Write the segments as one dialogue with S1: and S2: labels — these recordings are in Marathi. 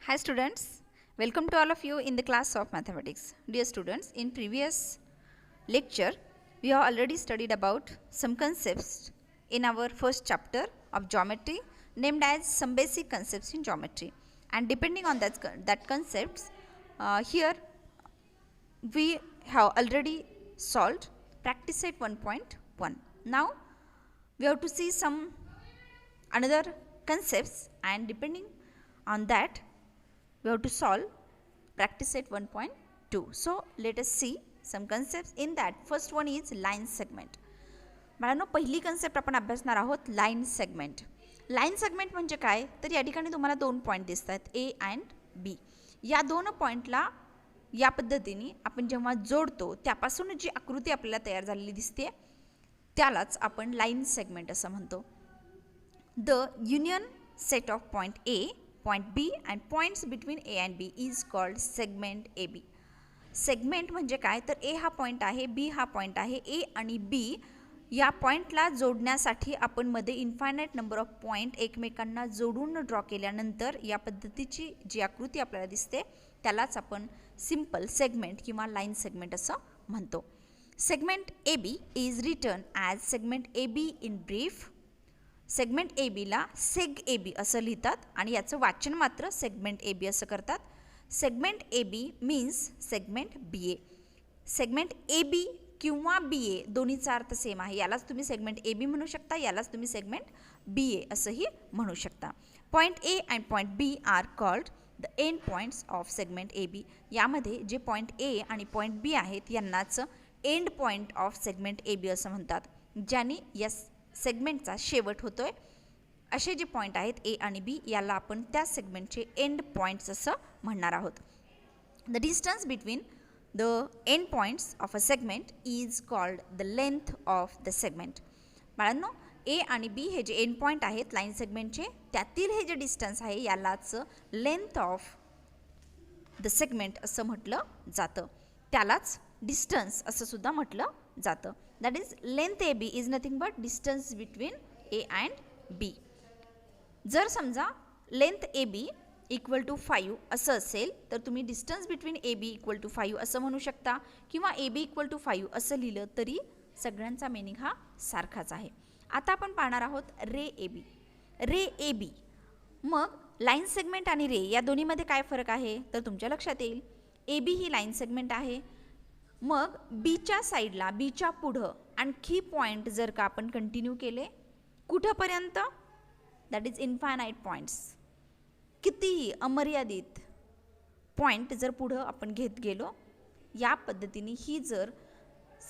S1: Hi students, welcome to all of you in the class of mathematics. Dear students, in previous lecture we have already studied about some concepts in our first chapter of geometry named as some basic concepts in geometry, and depending on that concepts here we have already solved practice set 1.1. Now we have to see some another concepts, and depending on that we have to solve practice set 1.2. So let us see some concepts in that. First one is line segment. बाळांनो, पहिली कन्सेप्ट आपण अभ्यासणार आहोत लाईन सेगमेंट. लाईन सेगमेंट म्हणजे काय, तर या ठिकाणी तुम्हाला दोन पॉईंट दिसतात ए अँड बी. या दोन पॉईंटला या पद्धतीने आपण जेव्हा जोडतो त्यापासून जी आकृती आपल्याला तयार झालेली दिसते त्यालाच आपण लाईन सेगमेंट असं म्हणतो. The union set of point A, point B and points between A and B is called segment AB. Segment म्हणजे काय, तर A हा पॉईंट आहे, B हा पॉईंट आहे. A आणि B या पॉईंटला जोडण्यासाठी आपण मध्ये इन्फायनाईट नंबर ऑफ पॉईंट एकमेकांना जोडून ड्रॉ केल्यानंतर या पद्धतीची जी आकृती आपल्याला दिसते त्यालाच आपण सिंपल सेगमेंट किंवा लाईन सेगमेंट असं म्हणतो. Segment AB is written as segment AB in brief. Segment A बीला सेग ए बी असं लिहितात आणि याचं वाचन मात्र सेगमेंट ए बी असं करतात. Segment A B means segment B A. Segment A B किंवा बी ए दोन्हीचा अर्थ सेम आहे. यालाच तुम्ही सेगमेंट ए बी म्हणू शकता, यालाच तुम्ही सेगमेंट बी ए असंही म्हणू शकता. Point A and point B are called the end points of segment A B. यामध्ये जे पॉईंट ए आणि पॉईंट बी आहेत यांनाच end point of segment A B असं म्हणतात, ज्याने या सेगमेंटचा शेवट होतोय. असे जे पॉईंट आहेत ए आणि बी याला आपण त्या सेगमेंटचे एंड पॉईंट्स असं म्हणणार आहोत. The distance between the end points of a segment is called the length of the segment. बाळांनो, ए आणि बी हे जे एंड पॉईंट आहेत लाईन सेगमेंटचे त्यातील हे जे डिस्टन्स आहे यालाच लेंथ ऑफ द सेगमेंट असं म्हटलं जातं. त्यालाच डिस्टन्स असं सुद्धा म्हटलं जातं. That is length A B is nothing but distance between A and B. जर समजा length A B equal to 5 असं असेल तर तुम्ही distance between A B equal to 5 असं म्हणू शकता, किंवा ए बी इक्वल टू 5 असं लिहिलं तरी सगळ्यांचा मिनिंग हा सारखाच आहे. आता आपण पाहणार आहोत रे ए बी. रे ए बी, मग लाईन सेगमेंट आणि रे या दोन्हीमध्ये काय फरक आहे तर तुमच्या लक्षात येईल. A B he line segment आहे, मग बीच्या साईडला बीच्या पुढं आणखी पॉईंट जर का आपण कंटिन्यू केले कुठंपर्यंत, दॅट इज इन्फायनाईट पॉईंट्स, कितीही अमर्यादित पॉईंट जर पुढं आपण घेत गेलो या पद्धतीने ही जर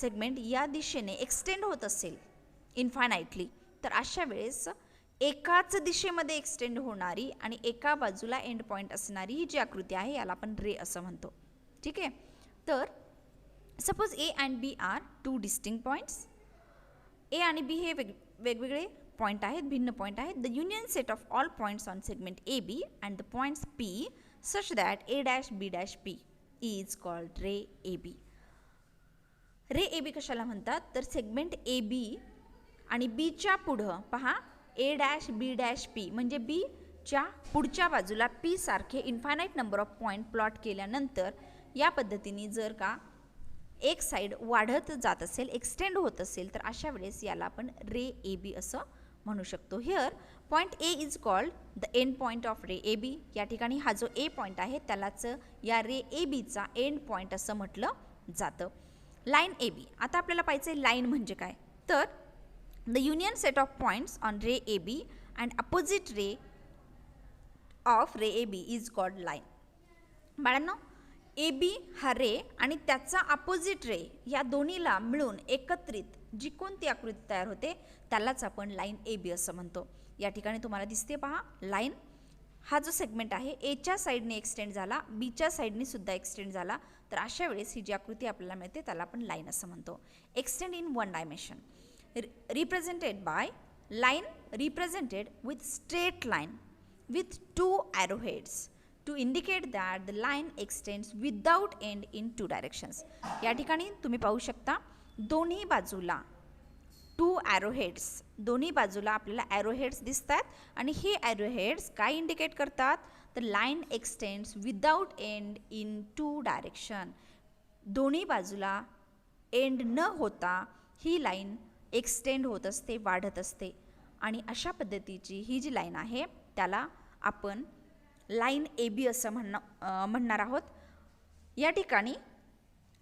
S1: सेगमेंट या दिशेने एक्सटेंड होत असेल इन्फायनाईटली तर अशा वेळेस एकाच दिशेमध्ये एक्सटेंड होणारी आणि एका बाजूला एंड पॉईंट असणारी ही जी आकृती आहे याला आपण रे असं म्हणतो. ठीक आहे. तर suppose A and B are two distinct points. A आणि बी हे वेगवेगळे पॉईंट आहेत, भिन्न पॉईंट आहेत. The union set of all points on segment A B and the points P such that A dash B dash P is called ray A B. Ray A B कशाला म्हणतात तर सेगमेंट ए बी आणि बीच्या पुढं पहा A dash B dash P म्हणजे बीच्या पुढच्या बाजूला पी सारखे infinite number of point plot केल्यानंतर या पद्धतीने जर का एक साईड वाढत जात असेल, एक्सटेंड होत असेल तर अशा वेळेस याला आपण रे ए बी असं म्हणू शकतो. Here point A is called the end point of ray A B. या ठिकाणी हा जो ए पॉईंट आहे त्यालाच या रे ए बीचा एंड पॉईंट असं म्हटलं जातं. Line A B. आता आपल्याला पाहिजे लाईन म्हणजे काय, तर the union set of points on ray A B and opposite ray of ray A B is called line. बाळांनो, ए बी हा रे आणि त्याचा अपोजिट रे या दोन्हीला मिळून एकत्रित जी कोणती आकृती तयार होते त्यालाच आपण लाईन ए बी असं म्हणतो. या ठिकाणी तुम्हाला दिसते पहा लाईन. हा जो सेगमेंट आहे एच्या साईडने एक्सटेंड झाला, बीच्या साईडने सुद्धा एक्सटेंड झाला, तर अशा वेळेस ही जी आकृती आपल्याला मिळते त्याला आपण लाईन असं म्हणतो. Extend in one dimension represented by line represented with straight line with two arrowheads to indicate that the line extends without end in two directions. या ठिकाणी तुम्ही पाहू शकता दोन्ही बाजूला टू ॲरोहेड्स, दोन्ही बाजूला आपल्याला ॲरोहेड्स दिसतात आणि हे ॲरोहेड्स काय इंडिकेट करतात तर line extends without end in two direction. दोन्ही बाजूला एंड न होता ही लाईन एक्सटेंड होत असते, वाढत असते. आणि अशा पद्धतीची ही जी लाईन आहे त्याला आपण लाईन ए बी असं म्हणणार आहोत. या ठिकाणी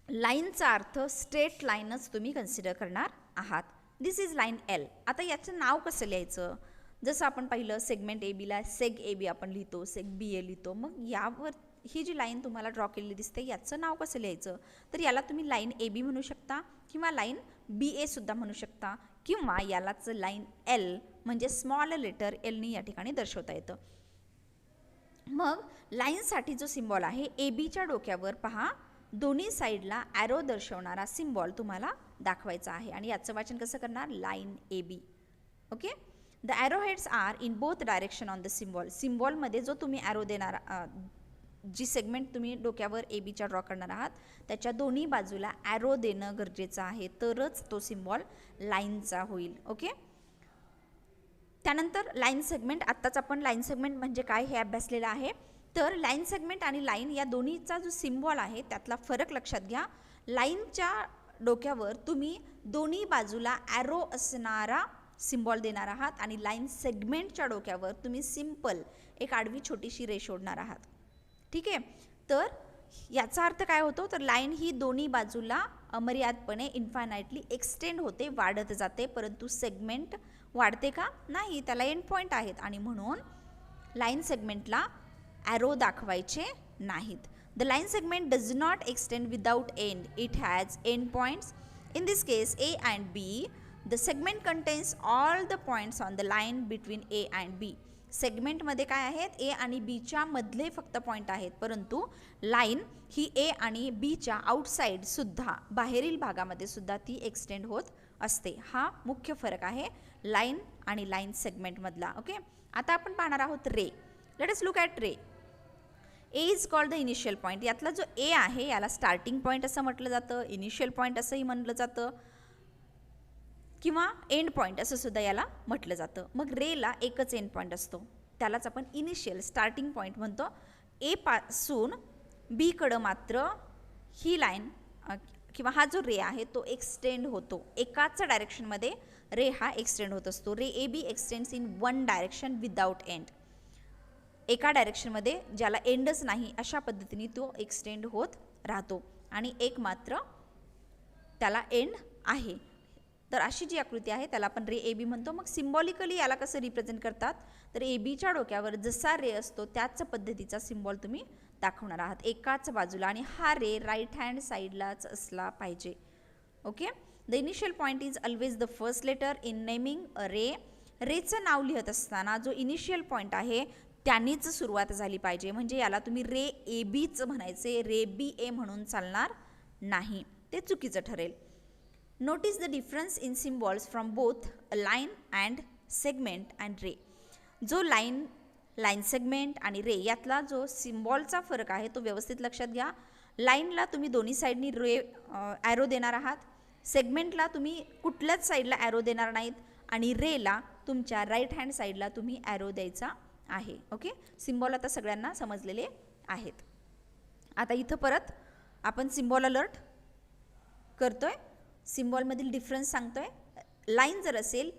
S1: लाईनचा अर्थ स्ट्रेट लाईनच तुम्ही कन्सिडर करणार आहात. दिस इज लाईन एल. आता याचं नाव कसं लिहायचं? जसं आपण पाहिलं सेगमेंट ए बीला सेग ए बी आपण लिहितो, सेग बी ए लिहितो. मग यावर ही जी लाईन तुम्हाला ड्रॉ केलेली दिसते याचं नाव कसं लिहायचं? तर याला तुम्ही लाईन ए बी म्हणू शकता किंवा लाईन बी ए सुद्धा म्हणू शकता किंवा यालाच लाईन एल म्हणजे स्मॉल लेटर एलनी या ठिकाणी दर्शवता येतं. मग लाईनसाठी जो सिम्बॉल आहे ए बीच्या डोक्यावर पहा, दोन्ही साईडला ॲरो दर्शवणारा सिम्बॉल तुम्हाला दाखवायचा आहे आणि याचं वाचन कसं करणार? Line A B. Okay. The arrow heads are in both direction on the symbol. सिम्बॉलमध्ये जो तुम्ही ॲरो देणार, जी सेगमेंट तुम्ही डोक्यावर ए बीच्या ड्रॉ करणार आहात त्याच्या दोन्ही बाजूला ॲरो देणं गरजेचं आहे, तरच तो सिम्बॉल लाईनचा होईल. ओके. त्यानंतर लाईन सेगमेंट. आत्ताच आपण लाईन सेगमेंट म्हणजे काय हे अभ्यासलेलं आहे. तर लाईन सेगमेंट आणि लाईन या दोन्हीचा जो सिम्बॉल आहे त्यातला फरक लक्षात घ्या. लाईनच्या डोक्यावर तुम्ही दोन्ही बाजूला ॲरो असणारा सिम्बॉल देणार आहात आणि लाईन सेगमेंटच्या डोक्यावर तुम्ही सिंपल एक आडवी छोटीशी रेष ओढणार आहात. ठीक आहे. तर याचा अर्थ काय होतो? तर लाईन ही दोन्ही बाजूला अमर्यादपणे इन्फायनाइटली एक्सटेंड होते, वाढत जाते, परंतु सेगमेंट वाढते का? नाही, त्याला एंड पॉईंट आहेत आणि म्हणून लाईन सेगमेंटला ॲरो दाखवायचे नाहीत. The line segment does not extend without end. It has end points. In this case A and B. The segment contains all the points on the line between A and B. सेगमेंटमध्ये काय आहेत? ए आणि बीच्या मधले फक्त पॉईंट आहेत, परंतु लाईन ही ए आणि बीच्या आउटसाईड सुद्धा, बाहेरील भागामध्ये सुद्धा ती एक्सटेंड होत असते. हा मुख्य फरक आहे लाईन आणि लाईन सेगमेंटमधला. ओके. आता आपण पाहणार आहोत ray. Let us look at ray. A is called the initial point. यातला जो ए आहे याला स्टार्टिंग पॉईंट असं म्हटलं जातं, इनिशियल पॉईंट असंही म्हटलं जातं किंवा एंड पॉईंट असं सुद्धा याला म्हटलं जातं. मग रेला एकच एंड पॉईंट असतो, त्यालाच आपण इनिशियल स्टार्टिंग पॉईंट म्हणतो. ए पासून बीकडं मात्र ही लाईन किंवा हा जो रे आहे तो एक्सटेंड होतो. एकाच डायरेक्शनमध्ये रे हा एक्सटेंड होत असतो. Ray A B extends in one direction without end. एका डायरेक्शनमध्ये ज्याला एंडच नाही अशा पद्धतीने तो एक्सटेंड होत राहतो आणि एक मात्र त्याला एंड आहे. तर अशी जी आकृती आहे त्याला आपण रे ए बी म्हणतो. मग सिम्बॉलिकली याला कसं रिप्रेझेंट करतात? तर ए बीच्या डोक्यावर जसा रे असतो त्याच पद्धतीचा सिम्बॉल तुम्ही दाखवणार आहात एकाच बाजूला आणि हा रे राईट हँड साईडलाच असला पाहिजे. Okay. The initial point is always the first letter in naming a ray. रेचं नाव लिहित असताना जो इनिशियल पॉईंट आहे त्यानीच सुरुवात झाली पाहिजे, म्हणजे याला तुम्ही रे ए बीच म्हणायचे, रे बी ए म्हणून चालणार नाही, ते चुकीचं ठरेल. Notice the difference in symbols from both line and segment and रे. जो लाईन सेगमेंट आणि रे यातला जो सिम्बॉलचा फरक आहे तो व्यवस्थित लक्षात घ्या. लाईनला तुम्ही दोन्ही साईडनी रे ॲरो देणार आहात, सेगमेंटला तुम्ही कुठल्याच साईडला ॲरो देणार नाहीत आणि रेला तुमच्या राईट हँड साईडला तुम्ही ॲरो द्यायचा आहे. ओके. सिम्बॉल आता सगळ्यांना समजलेले आहेत. आता इथं परत आपण सिम्बॉल अलर्ट करतोय, सिम्बॉलमधील डिफरन्स सांगतोय. लाईन जर असेल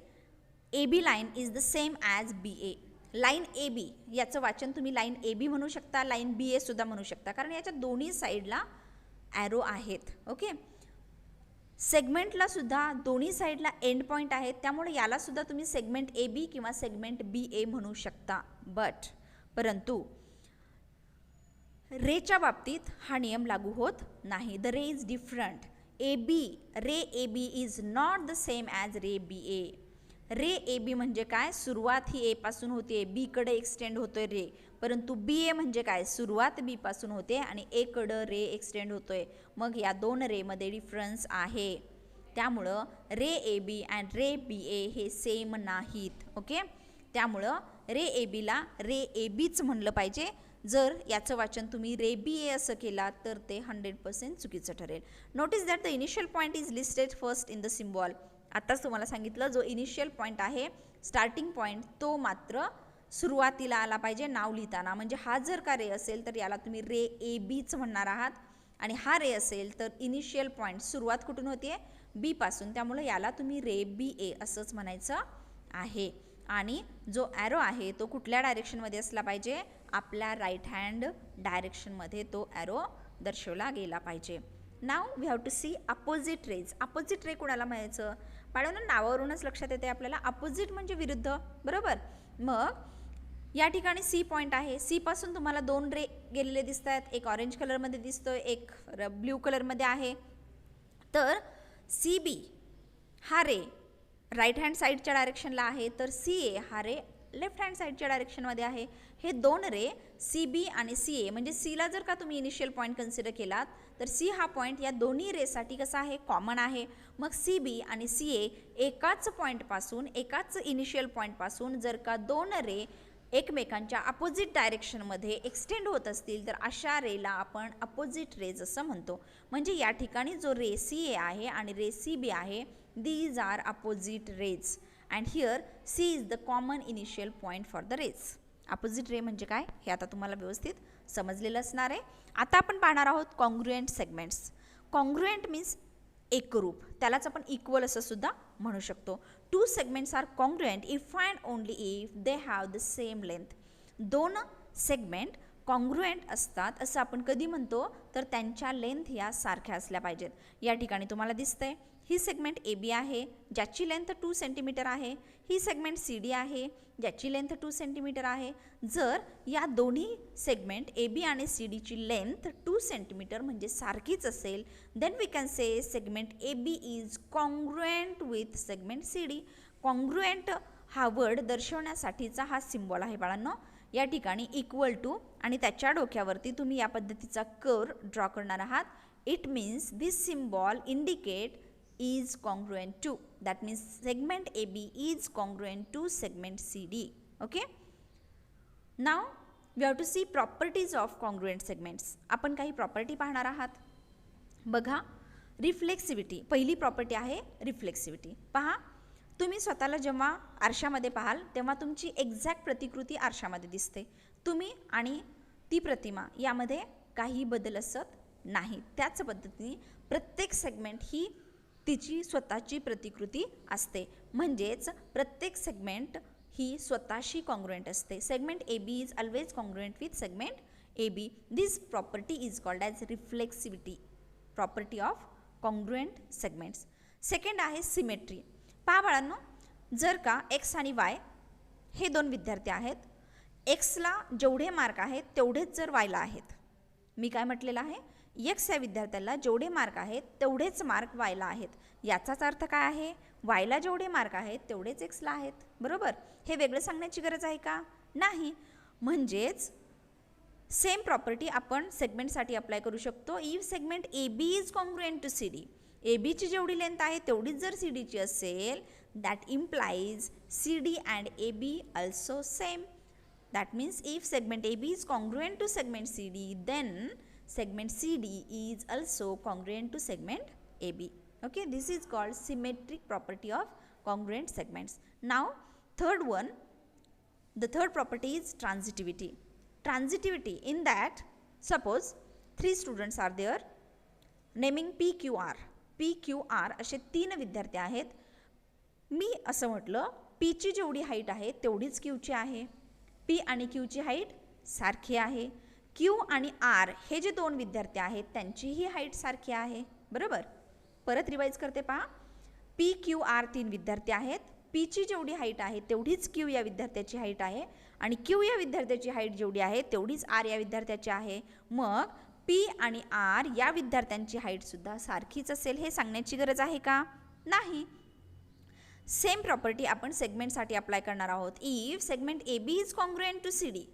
S1: A B line is the same as B A. Line A B याचं वाचन तुम्ही लाईन ए बी म्हणू शकता, लाईन बी ए सुद्धा म्हणू शकता, कारण याच्या दोन्ही साईडला ॲरो आहेत. ओके. सेगमेंटला सुद्धा दोन्ही साईडला एंड पॉईंट आहेत, त्यामुळे याला सुद्धा तुम्ही सेगमेंट ए बी किंवा सेगमेंट बी ए म्हणू शकता. परंतु रेच्या बाबतीत हा नियम लागू होत नाही. The ray is different. Ray A B is not the same as ray B A. Ray A B म्हणजे काय? सुरुवात ही ए पासून होते, बी कडे एक्सटेंड होतोय रे, परंतु बी ए म्हणजे काय? सुरुवात बी पासून होते आणि ए कडं रे एक्सटेंड होतोय. मग या दोन रेमध्ये डिफरन्स आहे, त्यामुळं रे A B and ray B ए हे सेम नाहीत. ओके. त्यामुळं रे ए बीला रे ए बीच म्हणलं पाहिजे. जर याचं वाचन तुम्ही रे बी ए असं केला तर ते 100% चुकीचं ठरेल. Notice that the initial point is listed first in the symbol. आत्ताच तुम्हाला सांगितलं जो इनिशियल पॉईंट आहे स्टार्टिंग पॉईंट तो मात्र सुरुवातीला आला पाहिजे नाव लिहिताना. म्हणजे हा जर का रे असेल तर याला तुम्ही रे ए बीच म्हणणार आहात, आणि हा रे असेल तर इनिशियल पॉईंट सुरुवात कुठून होते, बी पासून, त्यामुळे याला तुम्ही रे बी ए असंच म्हणायचं आहे. आणि जो ॲरो आहे तो कुठल्या डायरेक्शनमध्ये असला पाहिजे, आपल्या राईट हँड डायरेक्शनमध्ये तो ॲरो दर्शवला गेला पाहिजे. नाव we have to see opposite rays. Opposite ray कुणाला म्हणायचं, बाळांनो नावावरूनच लक्षात येते आपल्याला, अपोजिट म्हणजे विरुद्ध, बरोबर. मग या ठिकाणी सी पॉईंट आहे, सी पासून तुम्हाला 2 रे गेलेले दिसत आहेत, एक ऑरेंज कलरमध्ये दिसतोय, एक ब्ल्यू कलरमध्ये आहे. तर सी बी हा रे राईट हँड साईडच्या डायरेक्शनला आहे, तर सी ए हा रे लेफ्ट हँड साईडच्या डायरेक्शनमध्ये आहे. हे 2 रे सी बी आणि सी ए, म्हणजे सीला जर का तुम्ही इनिशियल पॉईंट कन्सिडर केलात तर सी हा पॉईंट या दोन्ही रेसाठी कसा आहे, कॉमन आहे. मग सी बी आणि सी ए एकाच पॉईंटपासून, एकाच इनिशियल पॉईंटपासून जर का 2 रे एकमेकांच्या अपोजिट डायरेक्शनमध्ये एक्सटेंड होत असतील तर अशा रेला आपण अपोजिट रेज असं म्हणतो. म्हणजे या ठिकाणी जो रे सी ए आहे आणि रे सी बी आहे, these are opposite rays and here C is the common initial point for the rays. Opposite ray म्हणजे काय हे आता तुम्हाला व्यवस्थित समजलेलं असणार आहे. आता आपण पाहणार आहोत कॉन्ग्रुएंट सेगमेंट्स. कॉन्ग्रुएंट मीन्स एकरूप, त्यालाच आपण इक्वल असं सुद्धा म्हणू शकतो. 2 segments are congruent if and only if they have the same length. 2 segment congruent असतात असं आपण कधी म्हणतो, तर त्यांच्या लेंथ या सारख्या असल्या पाहिजेत. या ठिकाणी तुम्हाला दिसतंय ही सेगमेंट ए बी आहे ज्याची लेंथ 2 सेंटीमीटर आहे, ही सेगमेंट सी डी आहे ज्याची लेंथ 2 सेंटीमीटर आहे. जर या दोन्ही सेगमेंट ए बी आणि सी डीची लेंथ 2 सेंटीमीटर म्हणजे सारखीच असेल, then we can say segment A B is congruent with segment C D. Congruent हा वर्ड दर्शवण्यासाठीचा हा सिम्बॉल आहे बाळांनो. या ठिकाणी इक्वल टू आणि त्याच्या डोक्यावरती तुम्ही या पद्धतीचा कर्व ड्रॉ करणार आहात. It means this symbol indicate is congruent to, that means segment AB is congruent to segment CD. Okay, now we have to see properties of congruent segments. आपण काही प्रॉपर्टी पाहणार आहात. बघा, रिफ्लेक्सिव्हिटी पहिली प्रॉपर्टी आहे. रिफ्लेक्सिव्हिटी पहा, तुम्ही स्वतःला जेव्हा आरशामध्ये पाहाल तेव्हा तुमची एक्झॅक्ट प्रतिकृती आरशामध्ये दिसते. तुम्ही आणि ती प्रतिमा यामध्ये काही बदल असत नाही. त्याच पद्धतीने प्रत्येक सेगमेंट ही तिची स्वतःची प्रतिकृती असते. म्हणजेच प्रत्येक सेगमेंट ही स्वतःशी कॉन्ग्रुएंट असते. Segment A B is always congruent with segment A B. This property is called as reflexivity, property of congruent segments. Second आहे सिमेट्री. पहा बाळांनो, जर का एक्स आणि वाय हे 2 विद्यार्थी आहेत, एक्सला जेवढे मार्क आहेत तेवढेच जर वायला आहेत. मी काय म्हटलेलं आहे, एक्स या विद्यार्थ्याला जेवढे मार्क आहेत तेवढेच मार्क वायला आहेत. याचाच अर्थ काय आहे, वायला जेवढे मार्क आहेत तेवढेच एक्सला आहेत, बरोबर. हे वेगळं सांगण्याची गरज आहे का, नाही. म्हणजेच सेम प्रॉपर्टी आपण सेगमेंटसाठी अप्लाय करू शकतो. If segment A B is congruent to C D, A बीची जेवढी लेंथ आहे तेवढीच जर सी डीची असेल, that implies C D and A B also same. That means if segment A B is congruent to segment C D, then segment CD is also congruent to segment AB. Okay, this is called symmetric property of congruent segments. Now, third one, the third property is transitivity. Transitivity in that, suppose 3 students are there, naming PQR. PQR असे 3 विद्यार्थी आहेत. मी असं म्हटलं, P ची जेवढी हाईट आहे तेवढीच Q ची आहे. P आणि Q ची हाईट सारखी आहे. Q आणि R हे जे 2 विद्यार्थी आहेत त्यांचीही हाईट सारखी आहे, बरोबर. परत रिवाइज करते पहा, P Q R 3 विद्यार्थी आहेत. P ची जेवढी हाईट आहे तेवढीच Q या विद्यार्थ्याची हाईट आहे आणि Q या विद्यार्थ्याची हाईट जेवढी आहे तेवढीच R या विद्यार्थ्याची आहे. मग P आणि R या विद्यार्थ्यांची हाईट सुद्धा सारखीच असेल हे सांगण्याची गरज आहे का, नाही. सेम प्रॉपर्टी आपण सेगमेंटसाठी अप्लाय करणार आहोत. If segment A B is congruent to C D,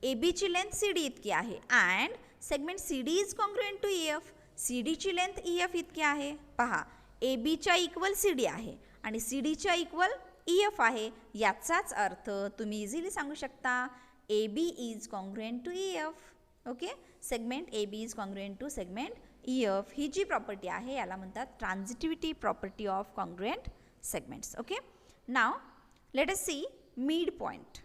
S1: A बीची लेंथ सी डी इतकी आहे and segment C D is congruent to E F, C डीची लेंथ ई एफ इतकी आहे. पहा, ए बीच्या इक्वल सी डी आहे आणि सी डीच्या इक्वल ई एफ आहे. याचाच अर्थ तुम्ही इझिली सांगू शकता A B is congruent to E F. Okay, segment A B is congruent to segment E F. ही जी प्रॉपर्टी आहे याला म्हणतात transitivity property of congruent segments. Okay, now let us see mid point.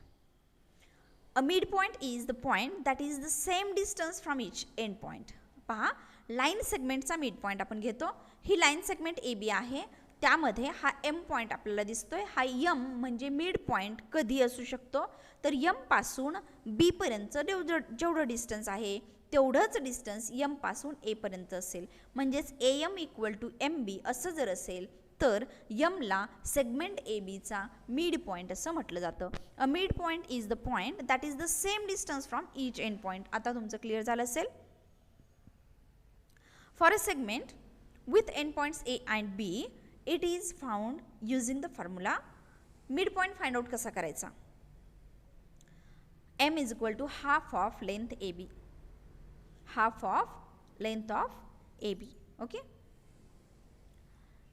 S1: A mid point is the point that is the same distance from each end point. पहा, लाईन सेगमेंटचा मिड पॉईंट आपण घेतो. ही लाईन सेगमेंट ए बी आहे, त्यामध्ये हा एम पॉईंट आपल्याला दिसतोय. हा यम म्हणजे मिड पॉईंट कधी असू शकतो, तर यम पासून बी पर्यंत जेवढं डिस्टन्स आहे तेवढंच डिस्टन्स यम पासून ए पर्यंत असेल. म्हणजेच A M equal to M B असं जर असेल तर यमला सेगमेंट ए बीचा मिड पॉईंट असं म्हटलं जातं. अ mid point is the point that is the same distance from each end point. आता तुमचं क्लिअर झालं असेल. For a segment with endpoints A and B, it is found using the formula. Midpoint find out कसा करायचा? M is equal to half of length AB. Half of length of AB. Okay.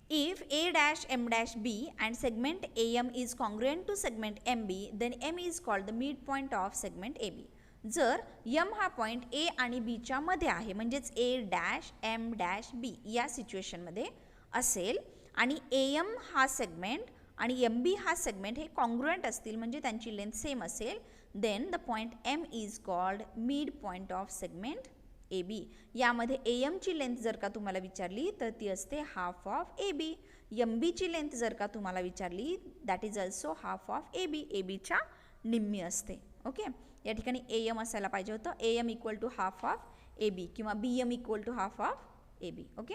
S1: If A dash M dash B and segment AM is congruent to segment MB, then M is called the midpoint of segment AB. जर यम हा पॉईंट ए आणि बीच्या मध्ये आहे, म्हणजेच A dash M dash B या सिच्युएशनमध्ये असेल आणि ए एम हा सेगमेंट आणि एम बी हा सेगमेंट हे कॉन्ग्रुएंट असतील, म्हणजे त्यांची लेंथ सेम असेल, then the point M is called mid point of segment A B. यामध्ये ए एमची लेंथ जर का तुम्हाला विचारली तर ती असते half of A B. M बीची लेंथ जर का तुम्हाला विचारली that is also half of A B. A बीच्या निम्मी असते. ओके. या ठिकाणी ए एम असायला पाहिजे होतं. A M equal to half of A B किंवा B M equal to half of A B. Okay.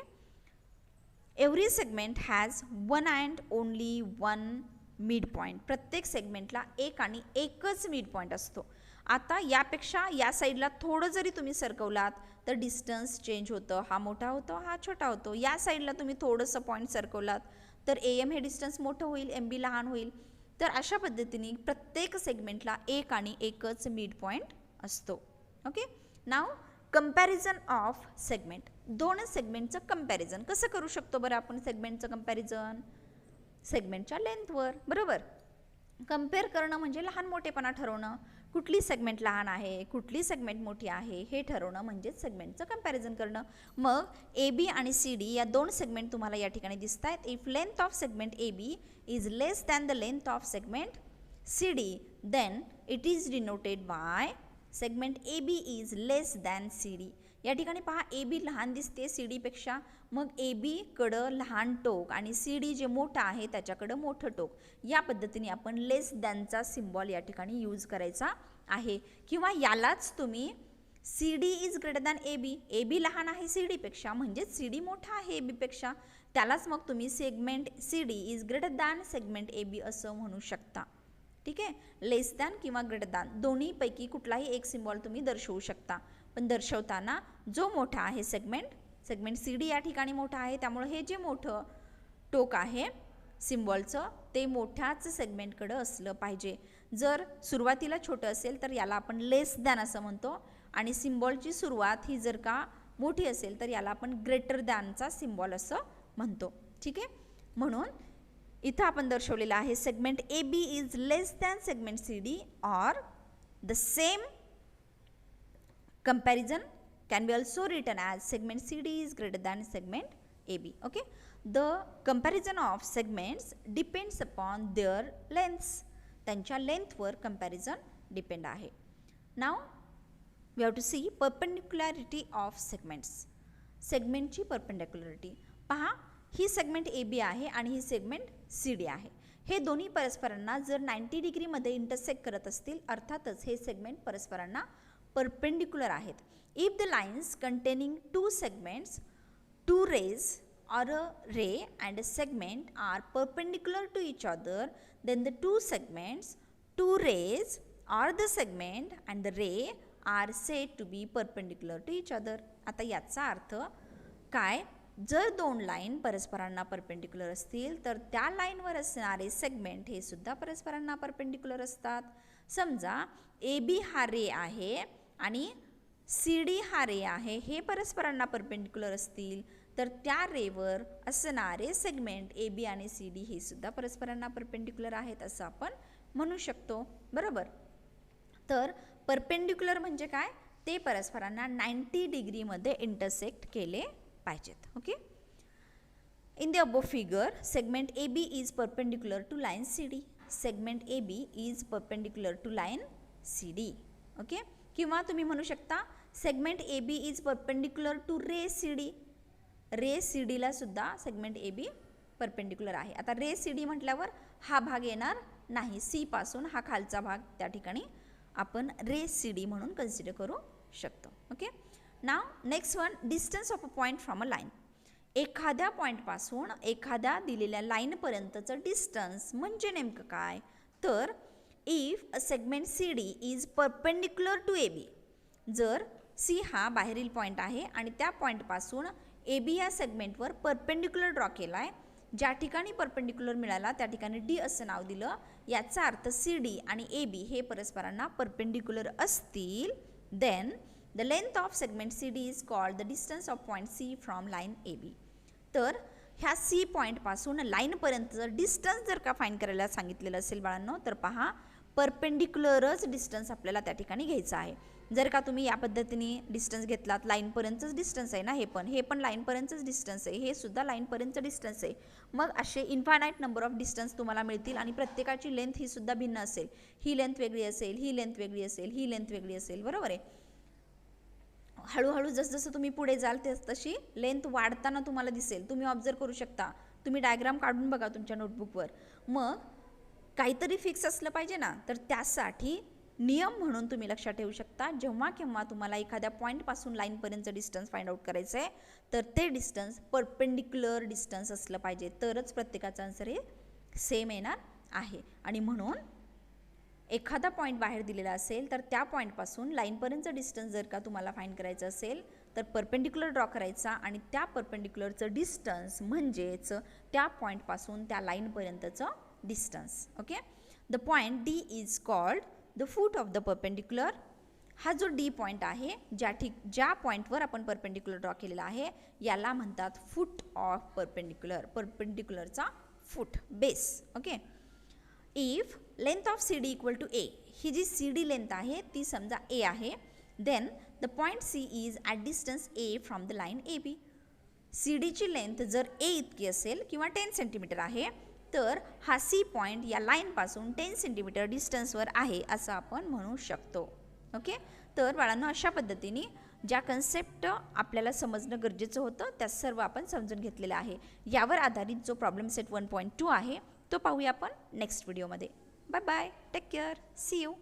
S1: Every segment has one and only one mid point. प्रत्येक सेगमेंटला एक आणि एकच मिड पॉईंट असतो. आता यापेक्षा या साईडला थोडं जरी तुम्ही सरकवलात तर डिस्टन्स चेंज होतं. हा मोठा होतो, हा छोटा होतो. या साईडला तुम्ही थोडंसं पॉईंट सरकवलात तर ए एम हे डिस्टन्स मोठं होईल, एम बी लहान होईल. तर अशा पद्धतीने प्रत्येक सेगमेंटला एक आणि एकच मिड पॉईंट असतो. Okay. Now comparison of segment. दोन सेगमेंटचं कंपॅरिझन कसं करू शकतो बरं आपण? सेगमेंटचं कंपॅरिझन सेगमेंटच्या लेंथवर. बरोबर. कंपेअर करणं म्हणजे लहान मोठेपणा ठरवणं. कुठली सेगमेंट लहान आहे, कुठली सेगमेंट मोठी आहे हे ठरवणं म्हणजेच सेगमेंटचं कंपॅरिझन करणं. मग ए बी आणि सी डी या दोन सेगमेंट तुम्हाला या ठिकाणी दिसत आहेत. If length of segment A B is less than the length of segment CD, then it is denoted by segment AB is less than CD. या ठिकाणी पहा, AB लहान दिसते CD पेक्षा, मग AB कडं लहान टोक आणि CD जे मोठं आहे त्याच्याकडं मोठं टोक. या पद्धतीने आपण लेस दॅनचा सिम्बॉल या ठिकाणी यूज करायचा आहे. किंवा यालाच तुम्ही CD is greater than AB. AB लहान आहे CD पेक्षा, म्हणजेच CD मोठा आहे AB पेक्षा. त्यालाच मग तुम्ही segment CD is greater than segment AB असं म्हणू शकता. ठीक आहे. लेस दॅन किंवा ग्रेटर दॅन दोन्हीपैकी कुठलाही एक सिम्बॉल तुम्ही दर्शवू शकता. पण दर्शवताना जो मोठा आहे सेगमेंट CD या ठिकाणी मोठा आहे, त्यामुळे हे जे मोठं टोक आहे सिम्बॉलचं ते मोठ्याच सेगमेंटकडं असलं पाहिजे. जर सुरुवातीला छोटं असेल तर याला आपण लेस दॅन असं म्हणतो आणि सिम्बॉलची सुरुवात ही जर का मोठी असेल तर याला आपण ग्रेटर दॅनचा सिम्बॉल असं म्हणतो. ठीक आहे. म्हणून इथं आपण दर्शवलेलं आहे segment A B is less than segment C D or the same comparison can be also written as segment CD is greater than segment AB. Okay. The comparison of segments depends upon their lengths. त्यांच्या लेंथवर comparison depend आहे. Now we have to see perpendicularity of segments. सेगमेंटची परपेंडिक्युलरिटी पहा, ही सेगमेंट ए बी आहे आणि ही सेगमेंट सी डी आहे. हे दोन्ही परस्परांना जर 90 डिग्रीमध्ये इंटरसेक्ट करत असतील, अर्थातच हे सेगमेंट परस्परांना परपेंडिक्युलर आहेत. If the lines containing two segments, two rays or a ray and a segment are perpendicular to each other, then the two segments, two rays or the segment and the ray are said to be perpendicular to each other. आता याचा अर्थ काय? जर दोन लाईन परस्परांना परपेंडिक्युलर असतील तर त्या लाईनवर असणारे सेगमेंट हे सुद्धा परस्परांना परपेंडिक्युलर असतात. समजा ए बी हा रे आहे आणि सी डी हा रे आहे, हे परस्परांना परपेंडिक्युलर असतील तर त्या रेवर असणारे सेगमेंट ए बी आणि सी डी हे सुद्धा परस्परांना परपेंडिक्युलर आहेत असं आपण म्हणू शकतो. बरोबर. तर परपेंडिक्युलर म्हणजे काय? ते परस्परांना 90 डिग्रीमध्ये इंटरसेक्ट केले पाहिजेत. Okay. In the above figure segment A B is perpendicular to line C D. Segment A B is perpendicular to line C D. Okay, किंवा तुम्ही म्हणू शकता segment A B is perpendicular to ray C D. Ray C डीला सुद्धा सेगमेंट ए बी परपेंडिक्युलर आहे. आता रे सी डी म्हटल्यावर हा भाग येणार नाही, सी पासून हा खालचा भाग त्या ठिकाणी आपण रे सी डी म्हणून कन्सिडर करू शकतो. Okay, now next one, distance of a point from a line. एखाद्या पॉईंटपासून एखाद्या दिलेल्या लाईनपर्यंतचं डिस्टन्स म्हणजे नेमकं काय, तर if a segment C D is perpendicular to A B. जर सी हा बाहेरील पॉईंट आहे आणि त्या पॉईंटपासून ए बी या सेगमेंटवर परपेंडिक्युलर ड्रॉ केला आहे, ज्या ठिकाणी परपेंडिक्युलर मिळाला त्या ठिकाणी डी असं नाव दिलं. याचा अर्थ सी डी आणि ए बी हे परस्परांना परपेंडिक्युलर असतील, then the length of segment C D is called the distance of point C from line A B. तर ह्या सी पॉईंटपासून लाईनपर्यंतचं डिस्टन्स जर का फाईंड करायला सांगितलेलं असेल बाळांनो, तर पहा परपेंडिक्युलरच डिस्टन्स आपल्याला त्या ठिकाणी घ्यायचं आहे. जर का तुम्ही या पद्धतीने डिस्टन्स घेतलात, लाईनपर्यंतच डिस्टन्स आहे ना, हे पण लाईनपर्यंतच डिस्टन्स आहे, हे सुद्धा लाईनपर्यंतचं डिस्टन्स आहे. मग असे इन्फायनाईट नंबर ऑफ डिस्टन्स तुम्हाला मिळतील आणि प्रत्येकाची लेंथ ही सुद्धा भिन्न असेल. ही लेंथ वेगळी असेल, ही लेंथ वेगळी असेल, ही लेंथ वेगळी असेल, बरोबर आहे. हळूहळू जसजसं तुम्ही पुढे जाल तशी लेंथ वाढताना तुम्हाला दिसेल. तुम्ही ऑब्झर्व करू शकता, तुम्ही डायग्राम काढून बघा तुमच्या नोटबुकवर. मग काहीतरी फिक्स असलं पाहिजे ना, तर त्यासाठी नियम म्हणून तुम्ही लक्षात ठेवू शकता, जेव्हा केव्हा तुम्हाला एखाद्या पॉईंटपासून लाईनपर्यंतचं डिस्टन्स फाइंड आउट करायचं आहे, तर ते डिस्टन्स परपेंडिक्युलर डिस्टन्स असलं पाहिजे, तरच प्रत्येकाचं आन्सर हे सेम येणार आहे. आणि म्हणून एखादा पॉईंट बाहेर दिलेला असेल तर त्या पॉईंटपासून लाईनपर्यंतचं डिस्टन्स जर का तुम्हाला फाइंड करायचं असेल तर परपेंडिक्युलर ड्रॉ करायचा आणि त्या परपेंडिक्युलरचं डिस्टन्स म्हणजेच त्या पॉईंटपासून त्या लाईनपर्यंतचं distance. Okay, the point D is called the foot of the perpendicular. हा जो डी पॉईंट आहे, ज्या पॉईंटवर आपण परपेंडिक्युलर ड्रॉ केलेला आहे, याला म्हणतात फूट ऑफ परपेंडिक्युलर. परपेंडिक्युलरचा foot, base. Okay, if length of C D equal to A, ही जी सी डी लेंथ आहे ती समजा ए आहे, then the point C is at distance A from the line A B. C डीची लेंथ जर ए इतकी असेल किंवा 10 सेंटीमीटर आहे, तर हा सी पॉईंट या लाईनपासून 10 सेंटीमीटर डिस्टन्सवर आहे असं आपण म्हणू शकतो. ओके, तर बाळांनो अशा पद्धतीने ज्या कन्सेप्ट आपल्याला समजणं गरजेचं होतं त्या सर्व आपण समजून घेतलेलं आहे. यावर आधारित जो प्रॉब्लेम सेट 1.2 आहे तो पाहूया आपण नेक्स्ट व्हिडिओमध्ये. Bye bye, take care, see you.